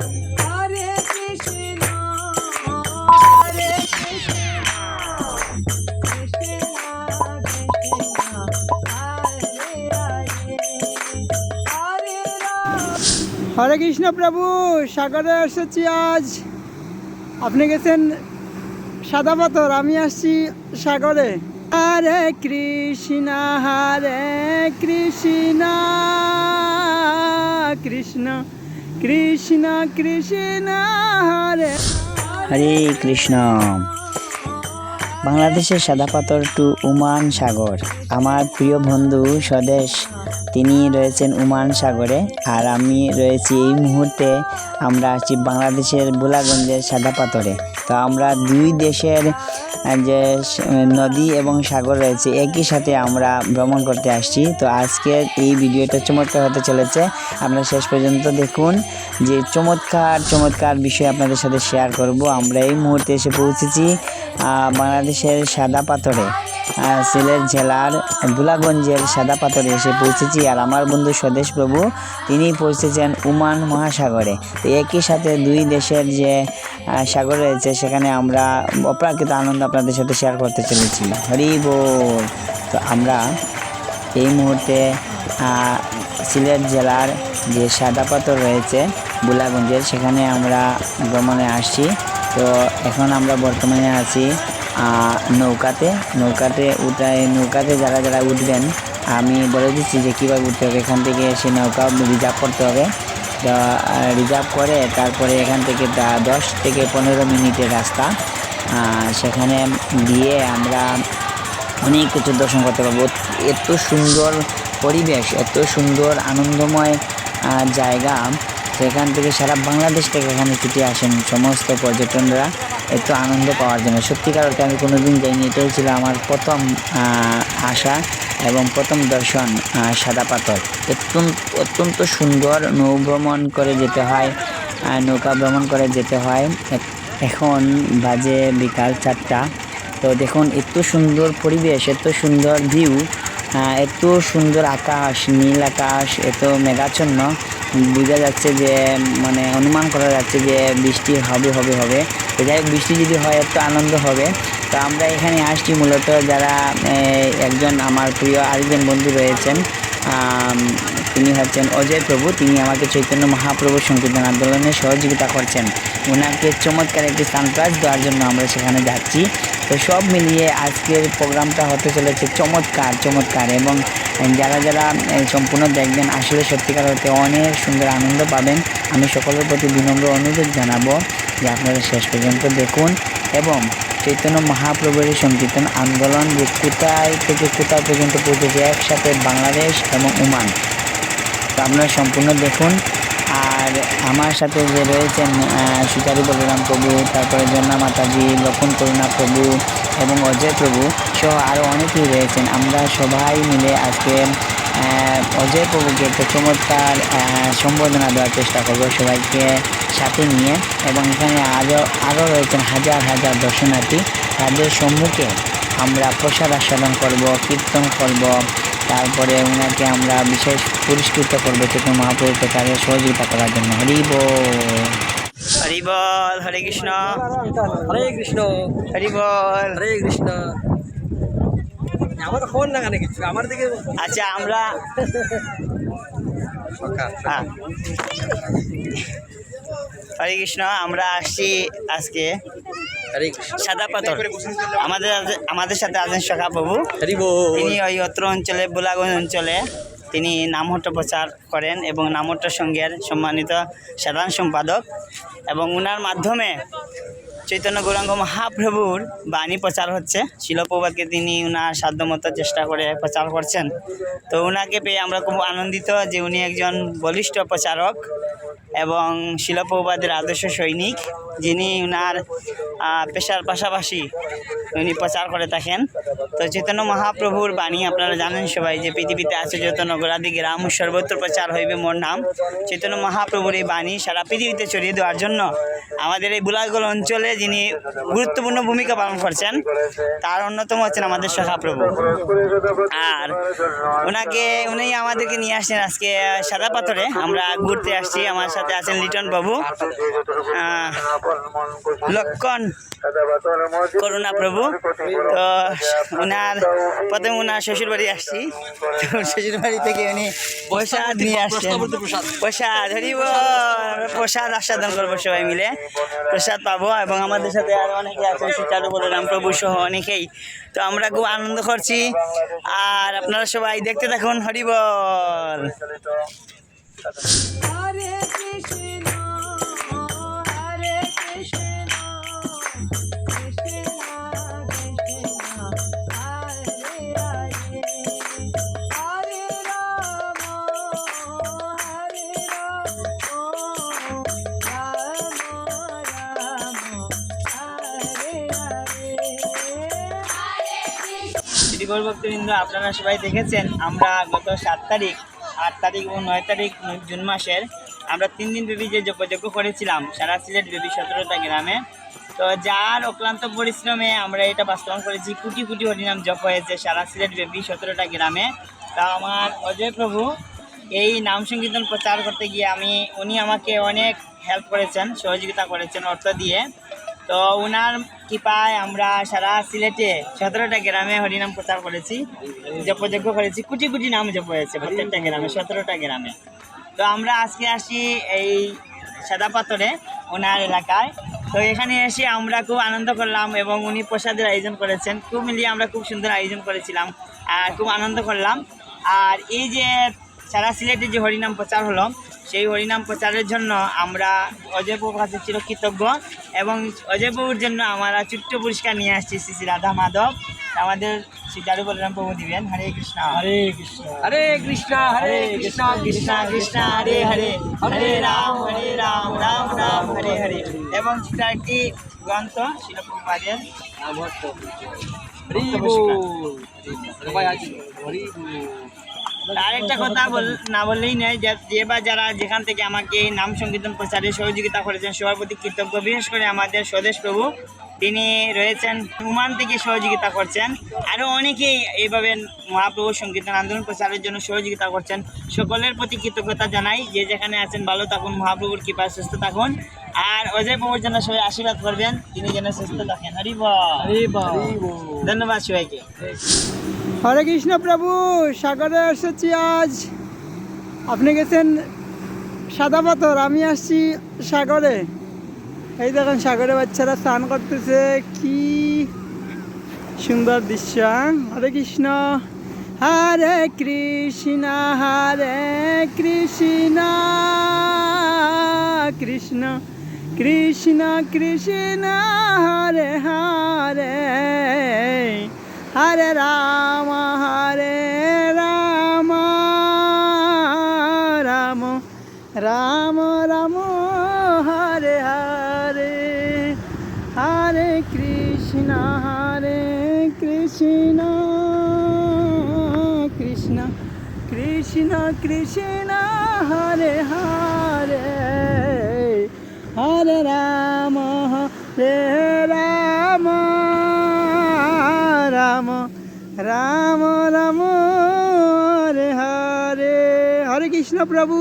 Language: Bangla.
Hare Krishna, Hare Krishna, Krishna Krishna, Hare Hare, Hare Ram. হরে কৃষ্ণ প্রভু, সাগরে এসেছি আজ। আপনি গেছেন সাদা পাথর, আমি আসছি সাগরে। হরে কৃষ্ণ কৃষ্ণ কৃষ্ণ কৃষ্ণ হরে। হরে কৃষ্ণ। বাংলাদেশের সাদা পাথর টু ওমান সাগর। আমার প্রিয় বন্ধু স্বদেশ, তিনি রয়েছেন ওমান সাগরে, আর আমি রয়েছি এই মুহূর্তে। আমরা আছি বাংলাদেশের বুলাগঞ্জের সাদা পাথরে। তো আমরা দুই দেশের যে নদী এবং সাগর রয়েছে একই সাথে আমরা ভ্রমণ করতে আসছি। তো আজকের এই ভিডিওটা চমৎকার হতে চলেছে, আপনারা শেষ পর্যন্ত দেখুন। যে চমৎকার বিষয় আপনাদের সাথে শেয়ার করব। আমরা এই মুহূর্তে এসে পৌঁছেছি বাংলাদেশের সাদা পাথরে, সিলেট জেলার বুলাগঞ্জের সাদা পাথরে এসে পৌঁছেছি। আর আমার বন্ধু স্বদেশ প্রভু, তিনি পৌঁছেছেন ওমান মহাসাগরে। তো একই সাথে দুই দেশের যে সাগর রয়েছে সেখানে আমরা অপ্রাকৃত আনন্দ আপনাদের সাথে শেয়ার করতে চলেছি। হরি বল। তো আমরা এই মুহূর্তে সিলেট জেলার যে সাদা পাথর রয়েছে বুলাগঞ্জের, সেখানে আমরা ভ্রমণে আসছি। তো এখন আমরা বর্তমানে আছি নৌকাতে যারা উঠবেন, আমি বলে দিচ্ছি যে কীভাবে উঠতে হবে। এখান থেকে সে নৌকা রিজার্ভ করতে হবে। রিজার্ভ করে তারপরে এখান থেকে 10 থেকে 15 মিনিটের রাস্তা। সেখানে গিয়ে আমরা অনেক কিছু দর্শন করতে পারবো। এত সুন্দর পরিবেশ, এত সুন্দর আনন্দময় জায়গা। সেখান থেকে সারা বাংলাদেশ থেকে এখানে ছুটে আসেন সমস্ত পর্যটনরা এত আনন্দ পাওয়ার জন্য। সত্যিকার অর্থে আমি কোনোদিন যাইনি, এটাই ছিল আমার প্রথম আসা এবং প্রথম দর্শন সাদা পাথর। অত্যন্ত সুন্দর নৌভ্রমণ করে যেতে হয়, নৌকা ভ্রমণ করে যেতে হয়। এখন বাজে বিকাল 4টা। তো দেখুন এত সুন্দর পরিবেশ, এত সুন্দর ভিউ, এত সুন্দর আকাশ, নীল আকাশ, এত মেঘাচ্ছন্ন। বোঝা যাচ্ছে যে মানে অনুমান করা যাচ্ছে যে বৃষ্টি হবে। তো যাই হোক, বৃষ্টি যদি হয় একটু আনন্দ হবে। তো আমরা এখানে আসছি মূলত যারা একজন আমার প্রিয় আরেকজন বন্ধু রয়েছেন, তিনি হচ্ছেন অজয় প্রভু। তিনি আমাকে চৈতন্য মহাপ্রভু সংকীর্তন আন্দোলনে সহযোগিতা করছেন। ওনাকে চমৎকার একটি সানপ্লাস দেওয়ার জন্য আমরা সেখানে যাচ্ছি। তো সব মিলিয়ে আজকের প্রোগ্রামটা হতে চলেছে চমৎকার এবং যারা সম্পূর্ণ দেখবেন আসলে সত্যিকার হতে অনেক সুন্দর আনন্দ পাবেন। আমি সকলের প্রতি বিনম্র অনুরোধ জানাবো যে আপনারা শেষ পর্যন্ত দেখুন এবং চৈতন্য মহাপ্রভুর সংকীর্তন আন্দোলন যে কোথায় থেকে কোথায় পর্যন্ত পৌঁছেছে একসাথে বাংলাদেশ এবং ওমান। তো আপনারা সম্পূর্ণ দেখুন। আর আমার সাথে যে রয়েছেন সুচারু বলরাম প্রভু, তারপরে জন্না মাতাজি, লক্ষণ করুণা প্রভু এবং অজয় প্রভু সহ আরও অনেকেই রয়েছেেন। আমরা সবাই মিলে আজকে অজয় প্রভুকে একটা চমৎকার সম্বোধনা দেওয়ার চেষ্টা করব সবাইকে সাথে নিয়ে। এবং এখানে আরও রয়েছেন হাজার দর্শনার্থী। তাদের সম্মুখে আমরা প্রসাদ আস্বাদন করব, কীর্তন করব, তারপরে ওনাকে আমরা বিশেষ পুরস্কৃত করবো চৈতন্য মহাপ্রভুকে তাদের সহযোগিতা করার জন্য। হরি বল। হরে কৃষ্ণ হরি বল। হরে কৃষ্ণ। আমার ফোন না কেন কিছু আমার দিকে। আচ্ছা, আমরা হরে কৃষ্ণ। আমরা আসছি আজকে সাদা পাথর। আমাদের সাথে আছেন সখা প্রভু। তিনি ওই অত্র অঞ্চলে বুলাগঞ্জ অঞ্চলে তিনি নামহট্ট প্রচার করেন এবং নামহট্ট সংঘের সম্মানিত সাধারণ সম্পাদক। এবং ওনার মাধ্যমে চৈতন্য গৌরাঙ্গ মহাপ্রভুর বাণী প্রচার হচ্ছে। শিল প্রভুপাদকে তিনি ওনার সাধ্যমতো চেষ্টা করে প্রচার করছেন। তো ওনাকে পেয়ে আমরা খুব আনন্দিত যে উনি একজন বলিষ্ঠ প্রচারক এবং শিল প্রভুপাদের আদর্শ সৈনিক, যিনি ওনার পেশার পাশাপাশি উনি প্রচার করে থাকেন। তো চৈতন্য মহাপ্রভুর বাণী আপনারা জানেন সবাই যে পৃথিবীতে আছে যত নগরাদি গ্রাম সর্বত্র প্রচার হইবে মোর নাম। চৈতন্য মহাপ্রভুর এই বাণী সারা পৃথিবীতে ছড়িয়ে দেওয়ার জন্য আমাদের এই বুলাগঞ্জ অঞ্চলে যিনি গুরুত্বপূর্ণ ভূমিকা পালন করছেন তার অন্যতম হচ্ছেন আমাদের সখাপ্রভু। আর উনি আমাদেরকে নিয়ে আসছেন আজকে সাদা পাথরে। আমরা ঘুরতে আসছি, আমার সাথে সাথে আছেন লিটন বাবু, লক্ষণ করুণা প্রভু। তো ওনার প্রথমে ওনার শ্বশুর বাড়ি আসছি, তো শ্বশুর বাড়ি থেকে উনি প্রসাদ নিয়ে আসছেন। প্রসাদ হরিব, প্রসাদ আস্বাদন করবো সবাই মিলে, প্রসাদ পাবো। এবং আমাদের সাথে আরো অনেকে আছেন, সুচারু বলরাম প্রভু সহ অনেকেই। তো আমরা খুব আনন্দ করছি, আর আপনারা সবাই দেখতে থাকুন। হরিবল। Hare Krishna, Hare Krishna, Krishna Krishna, Hare Hare, Hare Rama, Hare Rama, Rama Rama, Hare Hare. শ্রীগর ভক্তবৃন্দ, আপনারা সবাই দেখেছেন আমরা গত 7 তারিখ, 8 তারিখ এবং 9 তারিখ জুন মাসের আমরা 3 দিন ব্যাপী যে যজ্ঞ করেছিলাম সারা সিলেট ব্যাপী 17টা গ্রামে। তো যার অক্লান্ত পরিশ্রমে আমরা এটা বাস্তবায়ন করেছি, কোটি কোটি হরিনাম জপ হয়েছে সারা সিলেট ব্যাপী 17টা গ্রামে। তা আমার অজয় প্রভু এই নাম সংকীর্তন প্রচার করতে গিয়ে উনি আমাকে অনেক হেল্প করেছেন, সহযোগিতা করেছেন অর্থ দিয়ে। তো ওনার কৃপায় আমরা সারা সিলেটে 17টা গ্রামে হরিনাম প্রচার করেছি, জপযজ্ঞ করেছি, কোটি কোটি নাম জপ হয়েছে প্রত্যেকটা গ্রামে, 17টা গ্রামে। তো আমরা আজকে আসি এই সাদা পাথরে ওনার এলাকায়। তো এখানে এসে আমরা খুব আনন্দ করলাম এবং উনি প্রসাদের আয়োজন করেছেন, খুব মিলিয়ে আমরা খুব সুন্দর আয়োজন করেছিলাম আর খুব আনন্দ করলাম। আর এই যে সারা সিলেটে যে হরিনাম প্রচার হলো, সেই হরিনাম প্রচারের জন্য আমরা অজয় বাবুর কাছে চিরকৃতজ্ঞ, এবং অজয় বাবুর জন্য আমরা ছোট্ট পুরস্কার নিয়ে আসছি শ্রী শ্রী রাধা মাধব, আমাদের সুচারু বলরাম প্রভু দিবেন। হরে কৃষ্ণ, হরে কৃষ্ণ, হরে কৃষ্ণ, হরে কৃষ্ণ, কৃষ্ণ কৃষ্ণ হরে হরে, হরে রাম, রাম রাম হরে হরে। এবং সেটা একটি গ্রন্থ শিলপ্রভুপাদের। আর একটা কথা না বললেই নয়, যে বা যারা যেখান থেকে আমাকে এই নাম সংকীর্তন প্রচারে সহযোগিতা করেছেন সবার প্রতি কৃতজ্ঞ। বিশেষ করে আমাদের স্বদেশ প্রভু, তিনি রয়েছেন ওমান থেকে সহযোগিতা করছেন। আরও অনেকেই এইভাবে মহাপ্রভুর সংকীর্তন আন্দোলন প্রচারের জন্য সহযোগিতা করছেন। সকলের প্রতি কৃতজ্ঞতা জানাই। যে যেখানে আছেন ভালো থাকুন, মহাপ্রভুর কৃপায় সুস্থ থাকুন। আর অজয় প্রভুর জন্য সবাই আশীর্বাদ করবেন, তিনি যেন সুস্থ থাকেন। হরি বল। ধন্যবাদ সবাইকে। হরে কৃষ্ণ প্রভু, সাগরে এসেছি আজ। আপনি গেছেন সাদা পাথর, আমি আসছি সাগরে। এই দেখেন সাগরে বাচ্চারা স্নান করতেছে, কি সুন্দর দৃশ্য। হরে কৃষ্ণ, হরে কৃষ্ণ, হরে কৃষ্ণ, কৃষ্ণ কৃষ্ণ কৃষ্ণ হরে হরে, হরে রাম, হরে রাম, রাম রাম রাম, হরে হরে, হরে কৃষ্ণ, হরে কৃষ্ণ, কৃষ্ণ কৃষ্ণ কৃষ্ণ হরে হরে, হরে রাম, হরে রাম, রাম রাম রাম, হরে হরে। হরে কৃষ্ণ প্রভু।